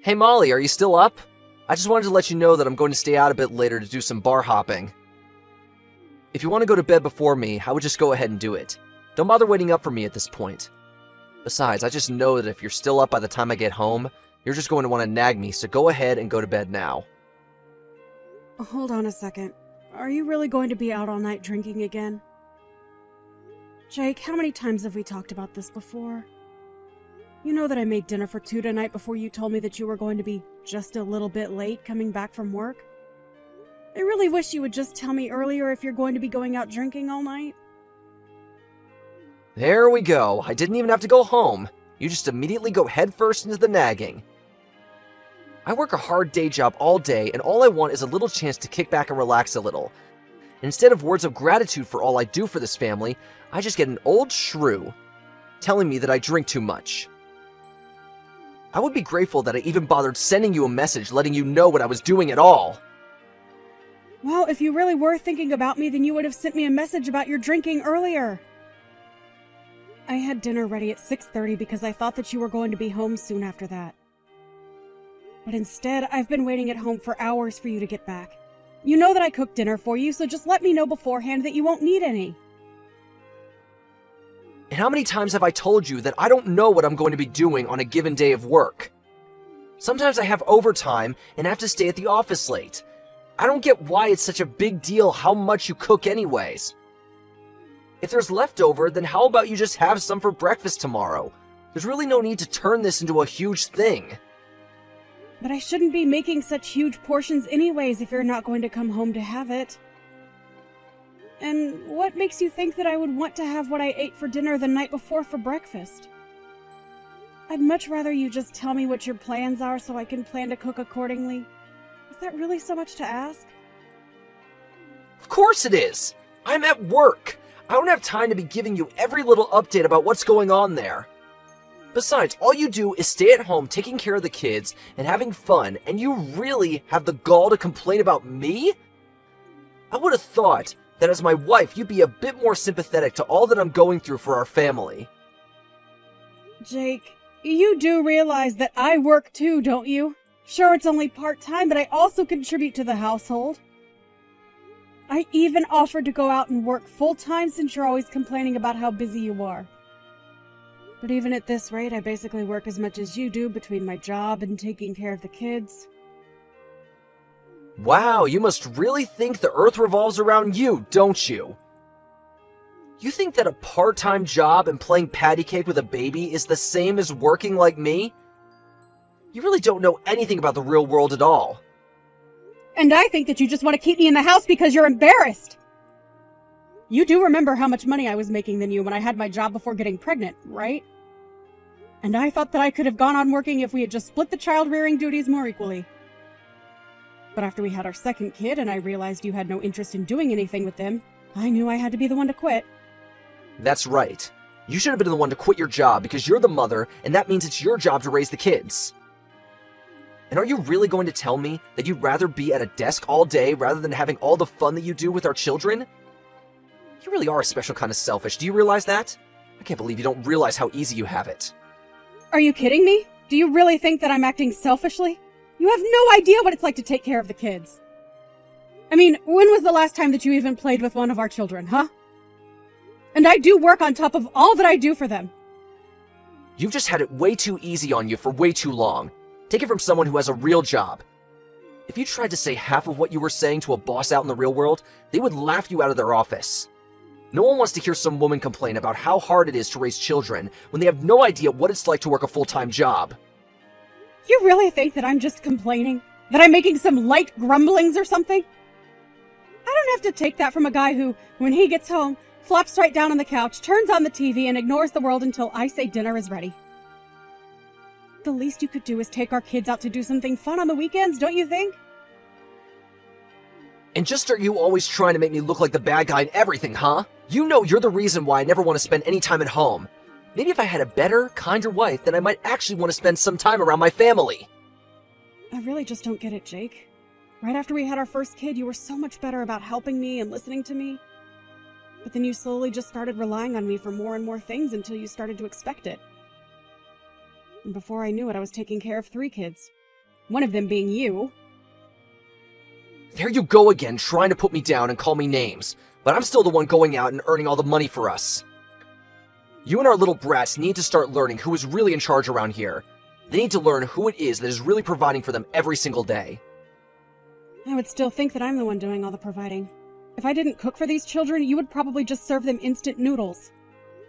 Hey Molly, are you still up? I just wanted to let you know that I'm going to stay out a bit later to do some bar hopping. If you want to go to bed before me, I would just go ahead and do it. Don't bother waiting up for me at this point. Besides, I just know that if you're still up by the time I get home, you're just going to want to nag me, so go ahead and go to bed now. Hold on a second. Are you really going to be out all night drinking again? Jake, how many times have we talked about this before? You know that I made dinner for two tonight before you told me that you were going to be just a little bit late coming back from work? I really wish you would just tell me earlier if you're going to be going out drinking all night. There we go. I didn't even have to go home. You just immediately go headfirst into the nagging. I work a hard day job all day, and all I want is a little chance to kick back and relax a little. Instead of words of gratitude for all I do for this family, I just get an old shrew telling me that I drink too much. I would be grateful that I even bothered sending you a message letting you know what I was doing at all. Well, if you really were thinking about me, then you would have sent me a message about your drinking earlier. I had dinner ready at 6:30 because I thought that you were going to be home soon after that. But instead, I've been waiting at home for hours for you to get back. You know that I cooked dinner for you, so just let me know beforehand that you won't need any. And how many times have I told you that I don't know what I'm going to be doing on a given day of work? Sometimes I have overtime and have to stay at the office late. I don't get why it's such a big deal how much you cook anyways. If there's leftover, then how about you just have some for breakfast tomorrow? There's really no need to turn this into a huge thing. But I shouldn't be making such huge portions anyways if you're not going to come home to have it. And what makes you think that I would want to have what I ate for dinner the night before for breakfast? I'd much rather you just tell me what your plans are so I can plan to cook accordingly. Is that really so much to ask? Of course it is! I'm at work! I don't have time to be giving you every little update about what's going on there. Besides, all you do is stay at home taking care of the kids and having fun, and you really have the gall to complain about me? I would have thought that as my wife, you'd be a bit more sympathetic to all that I'm going through for our family. Jake, you do realize that I work too, don't you? Sure, it's only part-time, but I also contribute to the household. I even offered to go out and work full-time since you're always complaining about how busy you are. But even at this rate, I basically work as much as you do between my job and taking care of the kids. Wow, you must really think the earth revolves around you, don't you? You think that a part-time job and playing patty cake with a baby is the same as working like me? You really don't know anything about the real world at all. And I think that you just want to keep me in the house because you're embarrassed. You do remember how much money I was making than you when I had my job before getting pregnant, right? And I thought that I could have gone on working if we had just split the child-rearing duties more equally. But after we had our second kid and I realized you had no interest in doing anything with them, I knew I had to be the one to quit. That's right. You should have been the one to quit your job because you're the mother, and that means it's your job to raise the kids. And are you really going to tell me that you'd rather be at a desk all day rather than having all the fun that you do with our children? You really are a special kind of selfish. Do you realize that? I can't believe you don't realize how easy you have it. Are you kidding me? Do you really think that I'm acting selfishly? You have no idea what it's like to take care of the kids. I mean, when was the last time that you even played with one of our children, huh? And I do work on top of all that I do for them. You've just had it way too easy on you for way too long. Take it from someone who has a real job. If you tried to say half of what you were saying to a boss out in the real world, they would laugh you out of their office. No one wants to hear some woman complain about how hard it is to raise children when they have no idea what it's like to work a full-time job. You really think that I'm just complaining? That I'm making some light grumblings or something? I don't have to take that from a guy who, when he gets home, flops right down on the couch, turns on the TV, and ignores the world until I say dinner is ready. The least you could do is take our kids out to do something fun on the weekends, don't you think? And just are you always trying to make me look like the bad guy in everything, huh? You know you're the reason why I never want to spend any time at home. Maybe if I had a better, kinder wife, then I might actually want to spend some time around my family. I really just don't get it, Jake. Right after we had our first kid, you were so much better about helping me and listening to me. But then you slowly just started relying on me for more and more things until you started to expect it. And before I knew it, I was taking care of 3 kids. one of them being you. There you go again, trying to put me down and call me names, but I'm still the one going out and earning all the money for us. You and our little brats need to start learning who is really in charge around here. They need to learn who it is that is really providing for them every single day. I would still think that I'm the one doing all the providing. If I didn't cook for these children, you would probably just serve them instant noodles.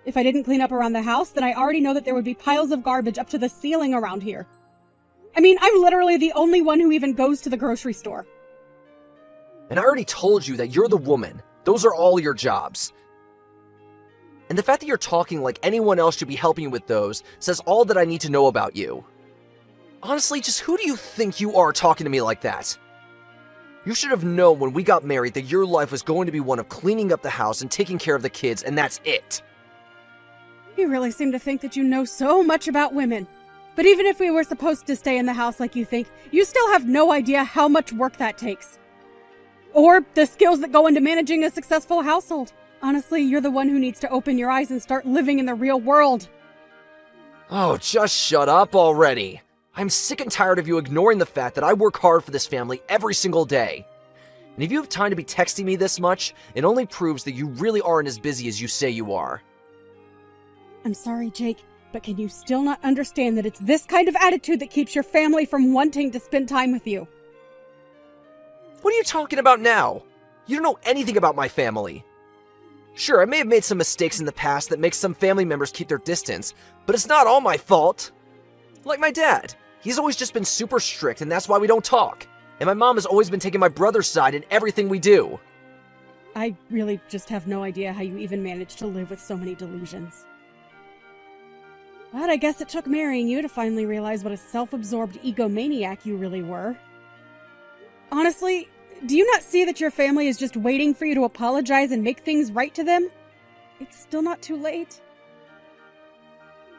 If I didn't clean up around the house, then I already know that there would be piles of garbage up to the ceiling around here. I mean, I'm literally the only one who even goes to the grocery store. And I already told you that you're the woman. Those are all your jobs. And the fact that you're talking like anyone else should be helping you with those says all that I need to know about you. Honestly, just who do you think you are talking to me like that? You should have known when we got married that your life was going to be one of cleaning up the house and taking care of the kids, and that's it. You really seem to think that you know so much about women. But even if we were supposed to stay in the house like you think, you still have no idea how much work that takes. Or the skills that go into managing a successful household. Honestly, you're the one who needs to open your eyes and start living in the real world. Oh, just shut up already. I'm sick and tired of you ignoring the fact that I work hard for this family every single day. And if you have time to be texting me this much, it only proves that you really aren't as busy as you say you are. I'm sorry, Jake, but can you still not understand that it's this kind of attitude that keeps your family from wanting to spend time with you? What are you talking about now? You don't know anything about my family. Sure, I may have made some mistakes in the past that make some family members keep their distance, but it's not all my fault. Like my dad. He's always just been super strict, and that's why we don't talk. And my mom has always been taking my brother's side in everything we do. I really just have no idea how you even managed to live with so many delusions. But I guess it took marrying you to finally realize what a self-absorbed egomaniac you really were. Honestly, do you not see that your family is just waiting for you to apologize and make things right to them? It's still not too late.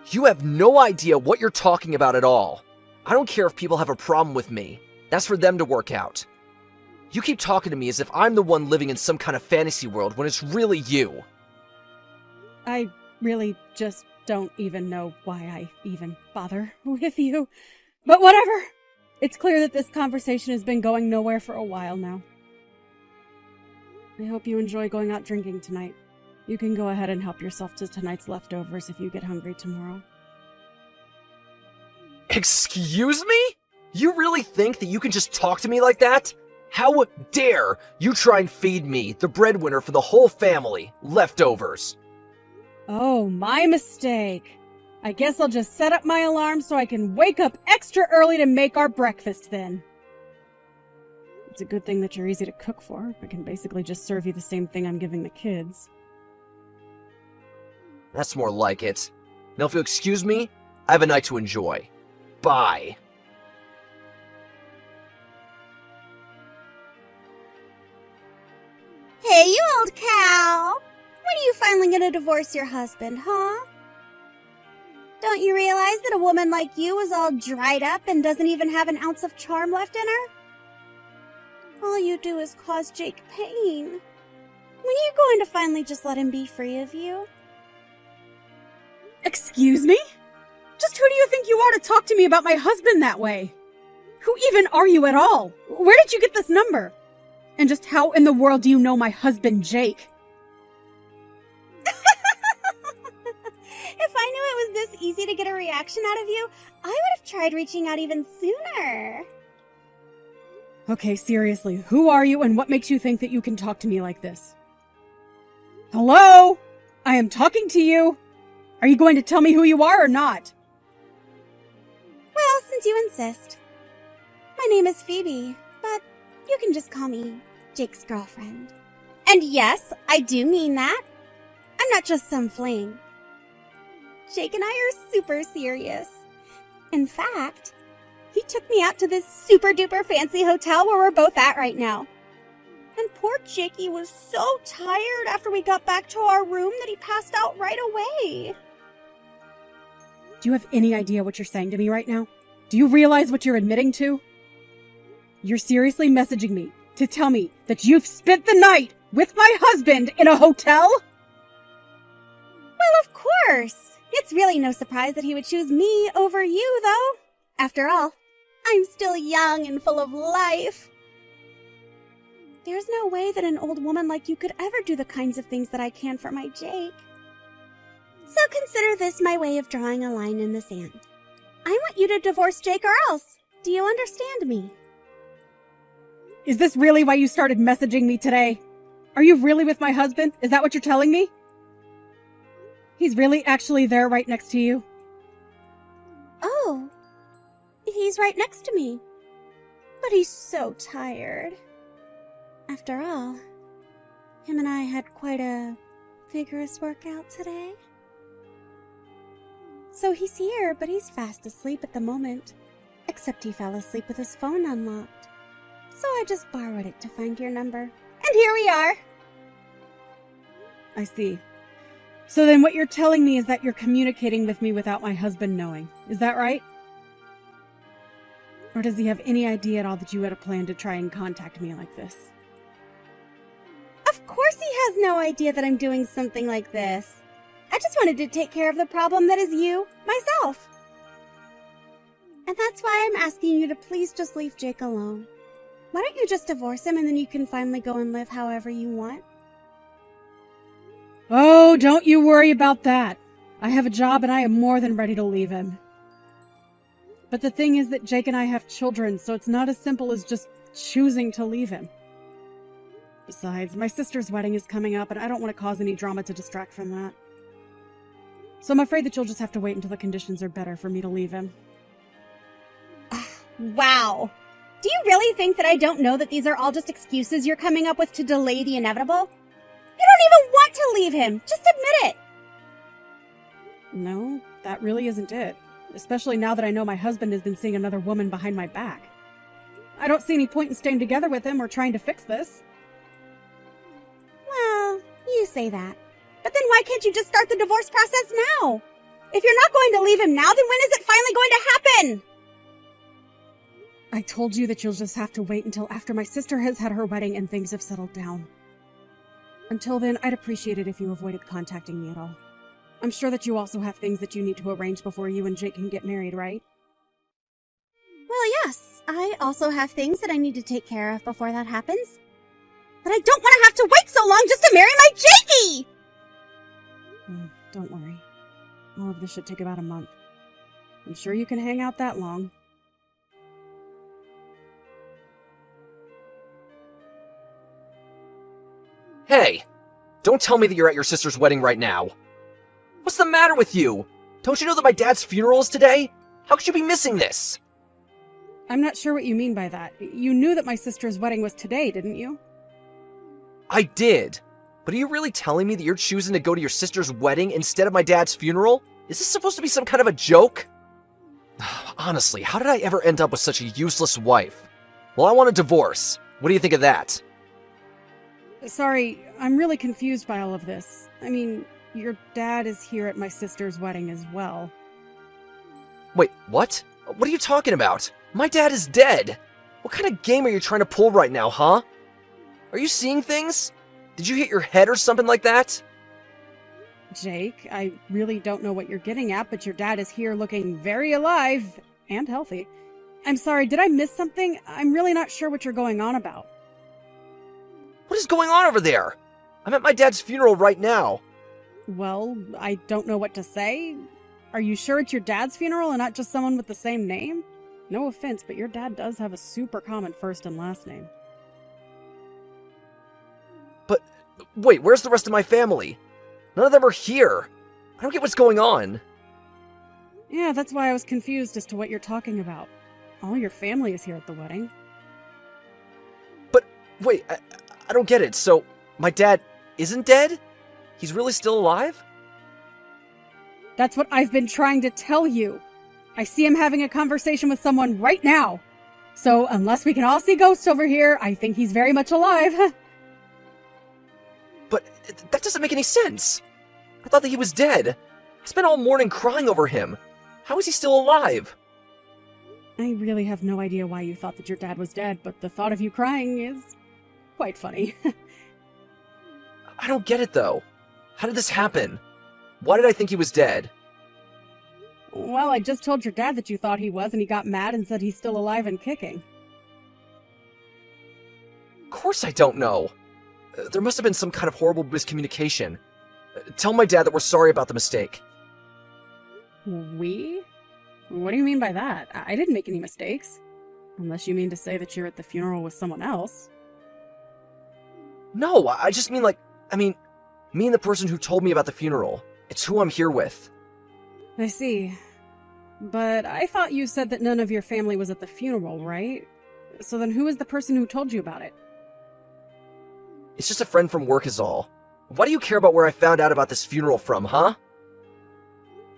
You have no idea what you're talking about at all. I don't care if people have a problem with me. That's for them to work out. You keep talking to me as if I'm the one living in some kind of fantasy world when it's really you. I really just don't even know why I even bother with you. But whatever. It's clear that this conversation has been going nowhere for a while now. I hope you enjoy going out drinking tonight. You can go ahead and help yourself to tonight's leftovers if you get hungry tomorrow. Excuse me? You really think that you can just talk to me like that? How dare you try and feed me, the breadwinner for the whole family, leftovers? Oh, my mistake. I guess I'll just set up my alarm so I can wake up extra early to make our breakfast then. It's a good thing that you're easy to cook for. I can basically just serve you the same thing I'm giving the kids. That's more like it. Now if you'll excuse me, I have a night to enjoy. Bye. Hey, you old cow! When are you finally gonna divorce your husband, huh? Don't you realize that a woman like you is all dried up and doesn't even have an ounce of charm left in her? All you do is cause Jake pain. When are you going to finally just let him be free of you? Excuse me? Just who do you think you are to talk to me about my husband that way? Who even are you at all? Where did you get this number? And just how in the world do you know my husband, Jake? If I knew it was this easy to get a reaction out of you, I would have tried reaching out even sooner. Okay, seriously, who are you and what makes you think that you can talk to me like this? Hello? I am talking to you. Are you going to tell me who you are or not? Well, since you insist. My name is Phoebe, but you can just call me Jake's girlfriend. And yes, I do mean that. I'm not just some fling. Jake and I are super serious. In fact, he took me out to this super duper fancy hotel where we're both at right now. And poor Jakey was so tired after we got back to our room that he passed out right away. Do you have any idea what you're saying to me right now? Do you realize what you're admitting to? You're seriously messaging me to tell me that you've spent the night with my husband in a hotel? Well, of course. It's really no surprise that he would choose me over you, though. After all, I'm still young and full of life. There's no way that an old woman like you could ever do the kinds of things that I can for my Jake. So consider this my way of drawing a line in the sand. I want you to divorce Jake or else. Do you understand me? Is this really why you started messaging me today? Are you really with my husband? Is that what you're telling me? He's really actually there right next to you? Oh, he's right next to me. But he's so tired. After all, him and I had quite a vigorous workout today. So he's here, but he's fast asleep at the moment. Except he fell asleep with his phone unlocked. So I just borrowed it to find your number. And here we are! I see. So then what you're telling me is that you're communicating with me without my husband knowing. Is that right? Or does he have any idea at all that you had a plan to try and contact me like this? Of course he has no idea that I'm doing something like this. I just wanted to take care of the problem that is you, myself. And that's why I'm asking you to please just leave Jake alone. Why don't you just divorce him and then you can finally go and live however you want? Oh, don't you worry about that. I have a job and I am more than ready to leave him. But the thing is that Jake and I have children, so it's not as simple as just choosing to leave him. Besides, my sister's wedding is coming up and I don't want to cause any drama to distract from that. So I'm afraid that you'll just have to wait until the conditions are better for me to leave him. Wow. Do you really think that I don't know that these are all just excuses you're coming up with to delay the inevitable? You don't even want to leave him. Just admit it. No, that really isn't it. Especially now that I know my husband has been seeing another woman behind my back. I don't see any point in staying together with him or trying to fix this. Well, you say that. But then why can't you just start the divorce process now? If you're not going to leave him now, then when is it finally going to happen? I told you that you'll just have to wait until after my sister has had her wedding and things have settled down. Until then, I'd appreciate it if you avoided contacting me at all. I'm sure that you also have things that you need to arrange before you and Jake can get married, right? Well, yes. I also have things that I need to take care of before that happens. But I don't want to have to wait so long just to marry my Jakey! Don't worry. All of this should take about a month. I'm sure you can hang out that long. Hey! Don't tell me that you're at your sister's wedding right now. What's the matter with you? Don't you know that my dad's funeral is today? How could you be missing this? I'm not sure what you mean by that. You knew that my sister's wedding was today, didn't you? I did. But are you really telling me that you're choosing to go to your sister's wedding instead of my dad's funeral? Is this supposed to be some kind of a joke? Honestly, how did I ever end up with such a useless wife? Well, I want a divorce. What do you think of that? Sorry, I'm really confused by all of this. I mean, your dad is here at my sister's wedding as well. Wait, what? What are you talking about? My dad is dead! What kind of game are you trying to pull right now, huh? Are you seeing things? Did you hit your head or something like that? Jake, I really don't know what you're getting at, but your dad is here looking very alive and healthy. I'm sorry, did I miss something? I'm really not sure what you're going on about. What is going on over there? I'm at my dad's funeral right now. Well, I don't know what to say. Are you sure it's your dad's funeral and not just someone with the same name? No offense, but your dad does have a super common first and last name. But, wait, where's the rest of my family? None of them are here. I don't get what's going on. Yeah, that's why I was confused as to what you're talking about. All your family is here at the wedding. But, wait, I don't get it. So, my dad isn't dead? He's really still alive? That's what I've been trying to tell you. I see him having a conversation with someone right now. So, unless we can all see ghosts over here, I think he's very much alive. But that doesn't make any sense. I thought that he was dead. I spent all morning crying over him. How is he still alive? I really have no idea why you thought that your dad was dead, but the thought of you crying is quite funny. I don't get it, though. How did this happen? Why did I think he was dead? Well, I just told your dad that you thought he was, and he got mad and said he's still alive and kicking. Of course I don't know. There must have been some kind of horrible miscommunication. Tell my dad that we're sorry about the mistake. We? What do you mean by that? I didn't make any mistakes. Unless you mean to say that you're at the funeral with someone else. No, I just mean me and the person who told me about the funeral. It's who I'm here with. I see. But I thought you said that none of your family was at the funeral, right? So then who is the person who told you about it? It's just a friend from work is all. Why do you care about where I found out about this funeral from, huh?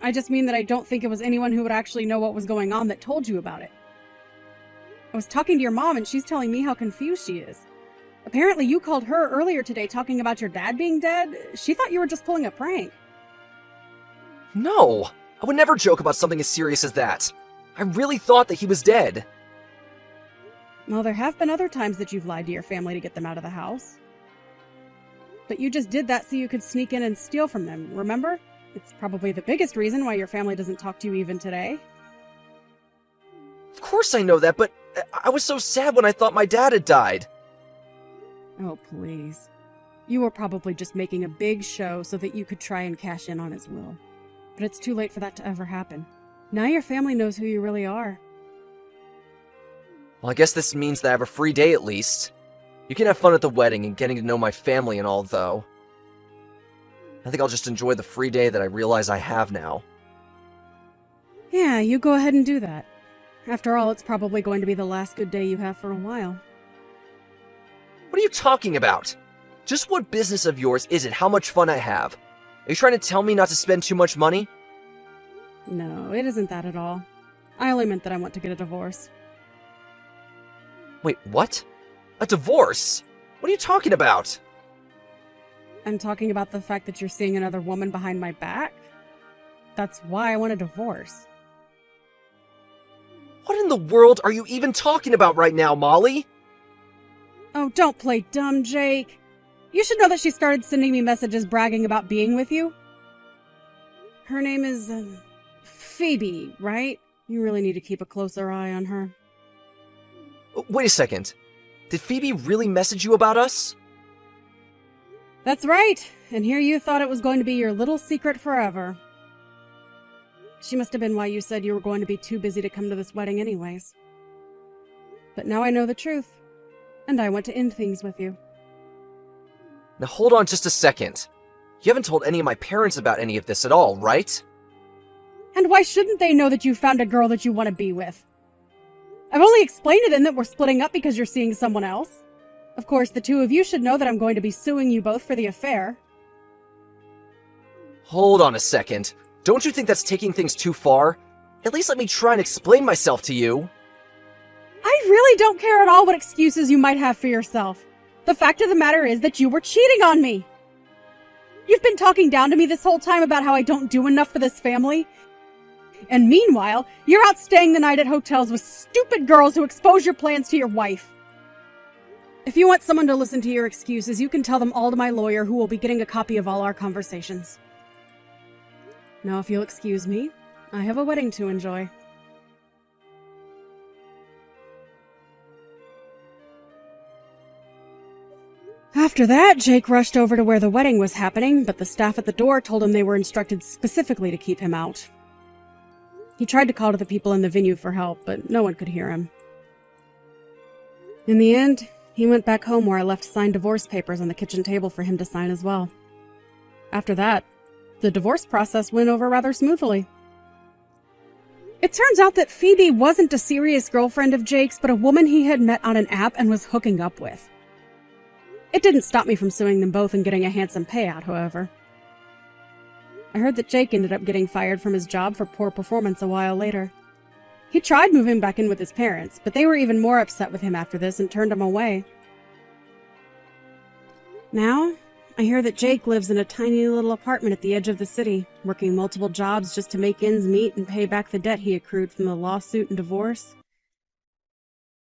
I just mean that I don't think it was anyone who would actually know what was going on that told you about it. I was talking to your mom and she's telling me how confused she is. Apparently you called her earlier today talking about your dad being dead. She thought you were just pulling a prank. No, I would never joke about something as serious as that. I really thought that he was dead. Well, there have been other times that you've lied to your family to get them out of the house. But you just did that so you could sneak in and steal from them, remember? It's probably the biggest reason why your family doesn't talk to you even today. Of course I know that, but I was so sad when I thought my dad had died. Oh, please. You were probably just making a big show so that you could try and cash in on his will. But it's too late for that to ever happen. Now your family knows who you really are. Well, I guess this means that I have a free day at least. You can have fun at the wedding and getting to know my family and all, though. I think I'll just enjoy the free day that I realize I have now. Yeah, you go ahead and do that. After all, it's probably going to be the last good day you have for a while. What are you talking about? Just what business of yours is it how much fun I have? Are you trying to tell me not to spend too much money? No, it isn't that at all. I only meant that I want to get a divorce. Wait, what? A divorce? What are you talking about? I'm talking about the fact that you're seeing another woman behind my back. That's why I want a divorce. What in the world are you even talking about right now, Molly? Oh, don't play dumb, Jake. You should know that she started sending me messages bragging about being with you. Her name is, Phoebe, right? You really need to keep a closer eye on her. Wait a second. Did Phoebe really message you about us? That's right. And here you thought it was going to be your little secret forever. She must have been why you said you were going to be too busy to come to this wedding anyways. But now I know the truth. And I want to end things with you. Now hold on just a second. You haven't told any of my parents about any of this at all, right? And why shouldn't they know that you found a girl that you want to be with? I've only explained to them that we're splitting up because you're seeing someone else. Of course, the two of you should know that I'm going to be suing you both for the affair. Hold on a second. Don't you think that's taking things too far? At least let me try and explain myself to you. I really don't care at all what excuses you might have for yourself. The fact of the matter is that you were cheating on me. You've been talking down to me this whole time about how I don't do enough for this family. And meanwhile, you're out staying the night at hotels with stupid girls who expose your plans to your wife. If you want someone to listen to your excuses, you can tell them all to my lawyer, who will be getting a copy of all our conversations. Now, if you'll excuse me, I have a wedding to enjoy. After that, Jake rushed over to where the wedding was happening, but the staff at the door told him they were instructed specifically to keep him out. He tried to call to the people in the venue for help, but no one could hear him. In the end, he went back home where I left signed divorce papers on the kitchen table for him to sign as well. After that, the divorce process went over rather smoothly. It turns out that Phoebe wasn't a serious girlfriend of Jake's, but a woman he had met on an app and was hooking up with. It didn't stop me from suing them both and getting a handsome payout, however. I heard that Jake ended up getting fired from his job for poor performance a while later. He tried moving back in with his parents, but they were even more upset with him after this and turned him away. Now, I hear that Jake lives in a tiny little apartment at the edge of the city, working multiple jobs just to make ends meet and pay back the debt he accrued from the lawsuit and divorce.